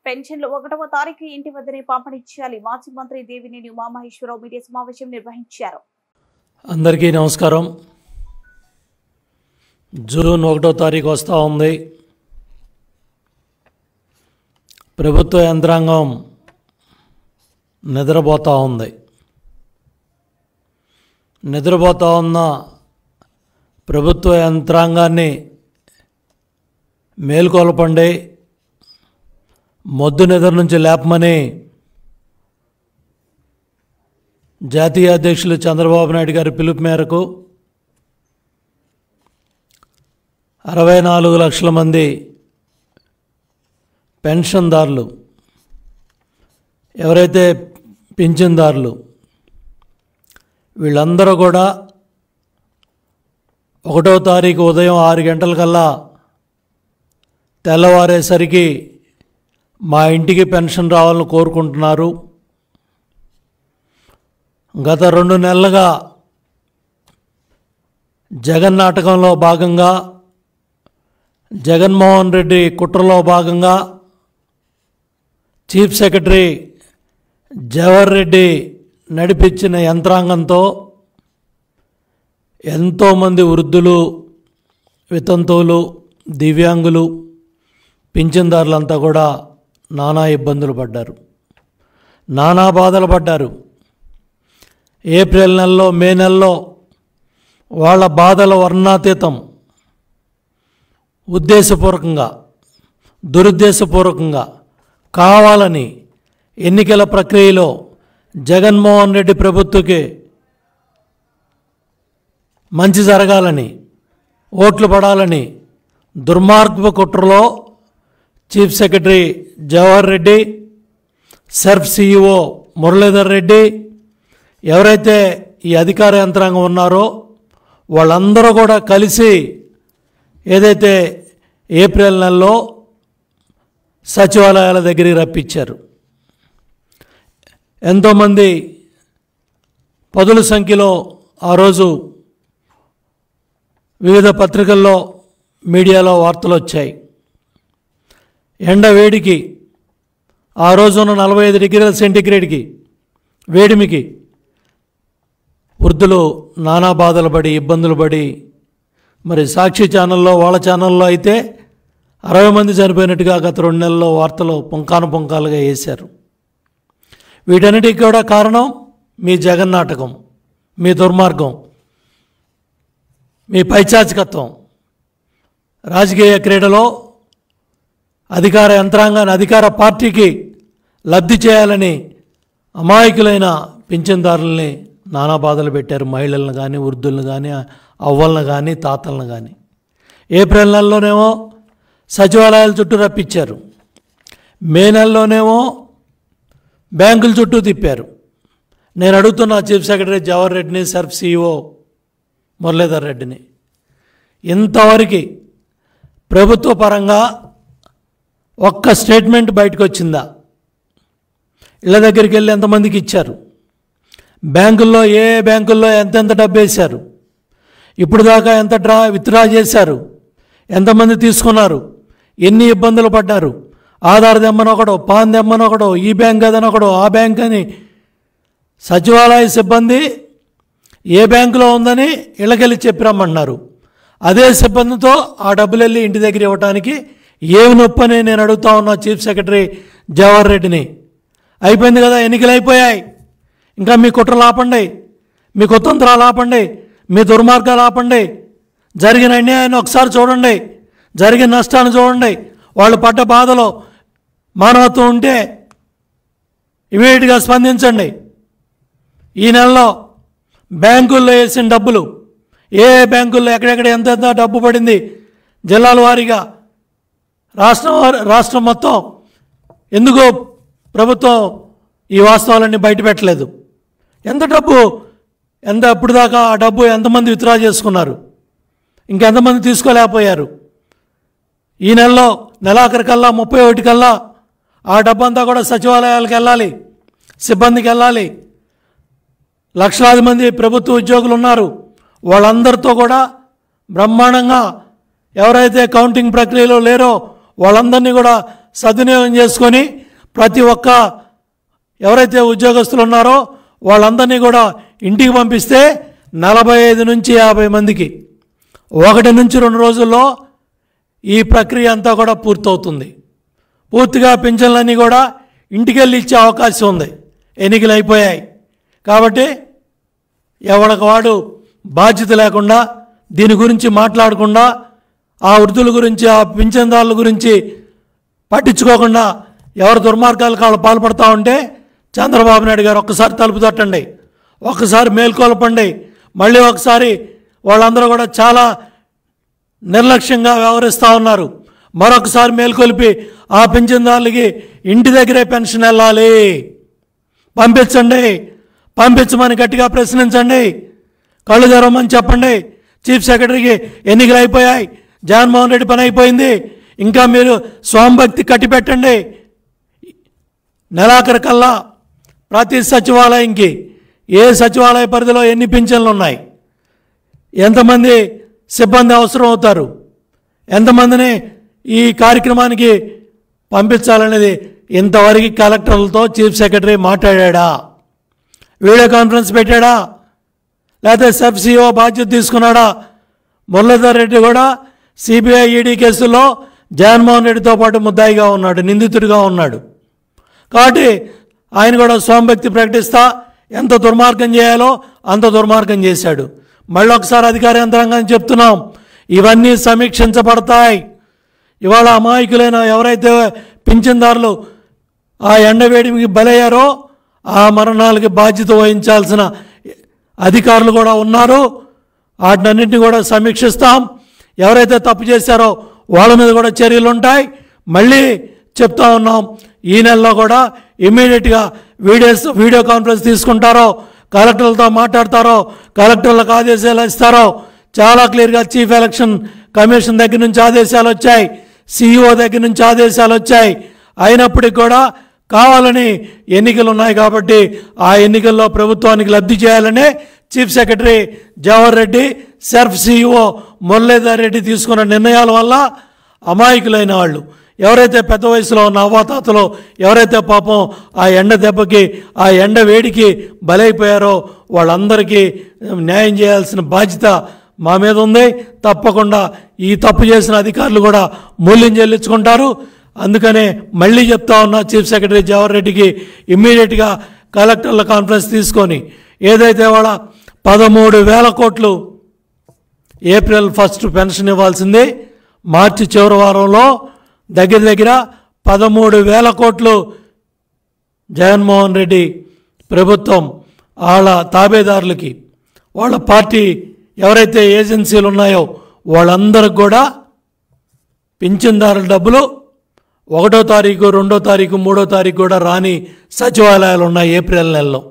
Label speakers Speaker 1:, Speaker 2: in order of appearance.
Speaker 1: పెన్షన్లు 1వ తారీఖు ఇంటి వద్దనే పంపిణీ చేయాలి. మాజీ మంత్రి దేవినేని ఉమామహేశ్వరరావు మీడియా సమావేశం నిర్వహించారు.
Speaker 2: అందరికీ నమస్కారం. జూన్ 1వ తారీఖు వస్తూ ఉంది. ప్రభుత్వ యంత్రాంగం నిద్రపోతూ ఉంది. నిద్రపోతూ ఉన్న ప్రభుత్వ యంత్రాంగాన్ని మేల్కొల్పండి, మొద్దు నిద్ర నుంచి లేపమని జాతీయ అధ్యక్షులు చంద్రబాబు నాయుడు గారి పిలుపు మేరకు 64 లక్షల మంది పెన్షన్దారులు, ఎవరైతే పింఛన్దారులు, వీళ్ళందరూ కూడా 1వ తారీఖు ఉదయం 6 గంటలకల్లా తెల్లవారేసరికి మా ఇంటికి పెన్షన్ రావాలని కోరుకుంటున్నారు. గత 2 నెలలుగా జగన్ నాటకంలో భాగంగా, జగన్మోహన్ రెడ్డి కుట్రలో భాగంగా చీఫ్ సెక్రటరీ జవహర్ రెడ్డి నడిపించిన యంత్రాంగంతో ఎంతోమంది వృద్ధులు, వితంతువులు, దివ్యాంగులు, పింఛన్దారులంతా కూడా నానా ఇబ్బందులు పడ్డారు, నానా బాధలు పడ్డారు. ఏప్రిల్ నెలలో, మే నెలలో వాళ్ళ బాధల వర్ణాతీతం. ఉద్దేశపూర్వకంగా, దురుద్దేశపూర్వకంగా, కావాలని ఎన్నికల ప్రక్రియలో జగన్మోహన్ రెడ్డి ప్రభుత్వకి మంచి జరగాలని, ఓట్లు పడాలని దుర్మార్గపు కుట్రలో chief secretary Jawahar Reddy, Surf CEO Muralidhar Reddy, ఎవరైతే ఈ అధికార యంత్రాంగం ఉన్నారో వాళ్ళందరూ కూడా కలిసి ఏదైతే ఏప్రిల్ నెలలో సచివాలయాల దగ్గరికి రప్పించారు. ఎంతోమంది పదుల సంఖ్యలో ఆ రోజు వివిధ పత్రికల్లో, మీడియాలో వార్తలు వచ్చాయి. ఎండ వేడికి, ఆ రోజున 45 డిగ్రీల సెంటీగ్రేడ్కి వేడిమికి వృద్ధులు నానా బాధలు పడి, ఇబ్బందులు పడి, మరి సాక్షి ఛానల్లో, వాళ్ళ ఛానల్లో అయితే 60 మంది చనిపోయినట్టుగా గత 2 నెలల్లో వార్తలు పుంకానుగా వేశారు. వీటన్నిటికీ కూడా కారణం మీ జగన్ నాటకం, మీ దుర్మార్గం, మీ పైచాచికత్వం. రాజకీయ క్రీడలో అధికార యంత్రాంగాన్ని, అధికార పార్టీకి లబ్ధి చేయాలని అమాయకులైన పింఛన్దారుల్ని నానా బాధలు పెట్టారు. మహిళలను కానీ, వృద్ధులను కానీ, అవ్వలను కానీ, తాతలను కానీ. ఏప్రిల్ నెలలోనేమో సచివాలయాల చుట్టూ రప్పించారు. మే నెలలోనేమో బ్యాంకుల చుట్టూ తిప్పారు. నేను అడుగుతున్నా చీఫ్ సెక్రటరీ జవహర్ రెడ్డిని, సర్ఫ్ సిఇఓ మురళీధర్ రెడ్డిని, ఇంతవరకు ప్రభుత్వ పరంగా ఒక్క స్టేట్మెంట్ బయటకు వచ్చిందా? ఇళ్ళ దగ్గరికి వెళ్ళి ఎంతమందికి ఇచ్చారు? బ్యాంకుల్లో, ఏ బ్యాంకుల్లో ఎంతెంత డబ్బు వేశారు? ఇప్పుడు దాకా ఎంత విత్డ్రా చేశారు? ఎంతమంది తీసుకున్నారు? ఎన్ని ఇబ్బందులు పడ్డారు? ఆధార్ దెమ్మనొకడో, పాన్ దెమ్మనొకడో, ఈ బ్యాంక్ అదనొకడో, ఆ బ్యాంక్ అని సచివాలయ సిబ్బంది ఏ బ్యాంకులో ఉందని ఇళ్ళకెళ్ళి చెప్పి రమ్మన్నారు. అదే సిబ్బందితో ఆ డబ్బులు వెళ్ళి ఇంటి దగ్గర ఇవ్వడానికి ఏమి నొప్పి అని నేను అడుగుతా ఉన్నా చీఫ్ సెక్రటరీ జవహర్ రెడ్డిని. అయిపోయింది కదా, ఎన్నికలు అయిపోయాయి. ఇంకా మీ కుట్రలు ఆపండి, మీ కుతంత్రాలు ఆపండి, మీ దుర్మార్గాలు ఆపండి. జరిగిన అన్యాయాన్ని ఒకసారి చూడండి, జరిగిన నష్టాన్ని చూడండి, వాళ్ళు పడ్డ బాధలో మానవత్వం ఉంటే ఇమీడియట్గా స్పందించండి. ఈ నెలలో బ్యాంకుల్లో వేసిన డబ్బులు, ఏ బ్యాంకుల్లో ఎక్కడెక్కడ ఎంత డబ్బు పడింది, జిల్లాల వారీగా, రాష్ట్రం మొత్తం ఎందుకు ప్రభుత్వం ఈ వాస్తవాలన్నీ బయట పెట్టలేదు? ఎంత డబ్బు, ఇప్పుడు దాకా ఆ డబ్బు ఎంతమంది విత్డ్రా చేసుకున్నారు? ఇంకెంతమంది తీసుకోలేకపోయారు? ఈ నెలలో నెలాఖరికల్లా 31 కల్లా ఆ డబ్బంతా కూడా సచివాలయాలకు వెళ్ళాలి, సిబ్బందికి వెళ్ళాలి. లక్షలాది మంది ప్రభుత్వ ఉద్యోగులు ఉన్నారు. వాళ్ళందరితో కూడా బ్రహ్మాండంగా ఎవరైతే కౌంటింగ్ ప్రక్రియలో లేరో వాళ్ళందరినీ కూడా సద్వినియోగం చేసుకొని ప్రతి ఒక్క ఎవరైతే ఉద్యోగస్తులు ఉన్నారో వాళ్ళందరినీ కూడా ఇంటికి పంపిస్తే 45 నుంచి 50 మందికి 1 నుంచి 2 రోజుల్లో ఈ ప్రక్రియ అంతా కూడా పూర్తవుతుంది. పూర్తిగా పింఛన్లన్నీ కూడా ఇంటికెళ్ళి ఇచ్చే అవకాశం ఉంది. ఎన్నికలు అయిపోయాయి కాబట్టి ఎవరికి వాడు బాధ్యత లేకుండా దీని గురించి మాట్లాడకుండా ఆ వృద్ధుల గురించి ఆ పింఛన్దారుల గురించి పట్టించుకోకుండా ఎవరు దుర్మార్గాలకు వాళ్ళు పాల్పడతా ఉంటే చంద్రబాబు నాయుడు గారు ఒక్కసారి తలుపు తట్టండి, ఒక్కసారి మేల్కొల్పండి. మళ్ళీ ఒకసారి వాళ్ళందరూ కూడా చాలా నిర్లక్ష్యంగా వ్యవహరిస్తూ ఉన్నారు. మరొకసారి మేల్కొల్పి ఆ పింఛన్దారులకి ఇంటి దగ్గరే పెన్షన్ వెళ్ళాలి, పంపించండి, పంపించమని గట్టిగా ప్రశ్నించండి, కళ్ళు తెరవమని చెప్పండి. చీఫ్ సెక్రటరీకి ఎన్నికలు అయిపోయాయి, జగన్మోహన్ రెడ్డి పని అయిపోయింది, ఇంకా మీరు స్వామిభక్తి కట్టిపెట్టండి. నెలాఖరు కల్లా ప్రతి సచివాలయంకి ఏ సచివాలయ పరిధిలో ఎన్ని పింఛన్లు ఉన్నాయి, ఎంతమంది సిబ్బంది అవసరం అవుతారు, ఎంతమందిని ఈ కార్యక్రమానికి పంపించాలనేది ఇంతవరకు కలెక్టర్లతో చీఫ్ సెక్రటరీ మాట్లాడా, వీడియో కాన్ఫరెన్స్ పెట్టాడా, లేకపోతే సబ్ సిఇఓ బాధ్యత తీసుకున్నాడా? మురళీధర్ రెడ్డి కూడా సిబిఐ ఈడీ కేసుల్లో జగన్మోహన్ రెడ్డితో పాటు ముద్దాయిగా ఉన్నాడు, నిందితుడిగా ఉన్నాడు. కాబట్టి ఆయన కూడా స్వామిభక్తి ప్రకటిస్తా ఎంత దుర్మార్గం చేయాలో అంత దుర్మార్గం చేశాడు. మళ్ళీ ఒకసారి అధికార యంత్రాంగాన్ని చెప్తున్నాం, ఇవన్నీ సమీక్షించబడతాయి. ఇవాళ అమాయకులైన ఎవరైతే పింఛన్దారులు ఆ ఎండవేడికి బలయ్యారో ఆ మరణాలకి బాధ్యత వహించాల్సిన అధికారులు కూడా ఉన్నారు. వాటినన్నింటినీ కూడా సమీక్షిస్తాం. ఎవరైతే తప్పు చేశారో వాళ్ళ మీద కూడా చర్యలు ఉంటాయి. మళ్ళీ చెప్తా ఉన్నాం, ఈ నెలలో కూడా ఇమ్మీడియట్గా వీడియో కాన్ఫరెన్స్ తీసుకుంటారో, కలెక్టర్లతో మాట్లాడతారో, కలెక్టర్లకు ఆదేశాలు ఇస్తారో చాలా క్లియర్గా చీఫ్ ఎలక్షన్ కమిషన్ దగ్గర నుంచి ఆదేశాలు వచ్చాయి, సిఇఓ దగ్గర నుంచి ఆదేశాలు వచ్చాయి. అయినప్పటికీ కూడా కావాలని ఎన్నికలు ఉన్నాయి కాబట్టి ఆ ఎన్నికల్లో ప్రభుత్వానికి లబ్ధి చేయాలని chief secretary Jawahar Reddy, SERP CEO Muralidhar Reddy తీసుకున్న నిర్ణయాల వల్ల అమాయకులైన వాళ్ళు ఎవరైతే పెద్ద వయసులో ఉన్న అవ్వాతాతలో ఎవరైతే పాపం ఆ ఎండ దెబ్బకి ఆ ఎండ వేడికి బలైపోయారో వాళ్ళందరికీ న్యాయం చేయాల్సిన బాధ్యత మా మీద ఉంది. తప్పకుండా ఈ తప్పు చేసిన అధికారులు కూడా మూల్యం చెల్లించుకుంటారు. అందుకనే మళ్ళీ చెప్తా ఉన్నా, చీఫ్ సెక్రటరీ జవహర్ రెడ్డికి ఇమ్మీడియట్గా కలెక్టర్ల కాన్ఫరెన్స్ తీసుకొని ఏదైతే వాళ్ళ 13,000 కోట్లు ఏప్రిల్ 1 పెన్షన్ ఇవ్వాల్సింది, మార్చి చివరి వారంలో దగ్గర 13,000 కోట్లు జగన్మోహన్ రెడ్డి ప్రభుత్వం వాళ్ళ తాబేదారులకి, వాళ్ళ పార్టీ ఎవరైతే ఏజెన్సీలు ఉన్నాయో వాళ్ళందరికి కూడా పింఛన్దారుల డబ్బులు 1వ తారీఖు, 2వ తారీఖు, 3వ తారీఖు కూడా రాని సచివాలయాలు ఉన్నాయి ఏప్రిల్ నెలలో.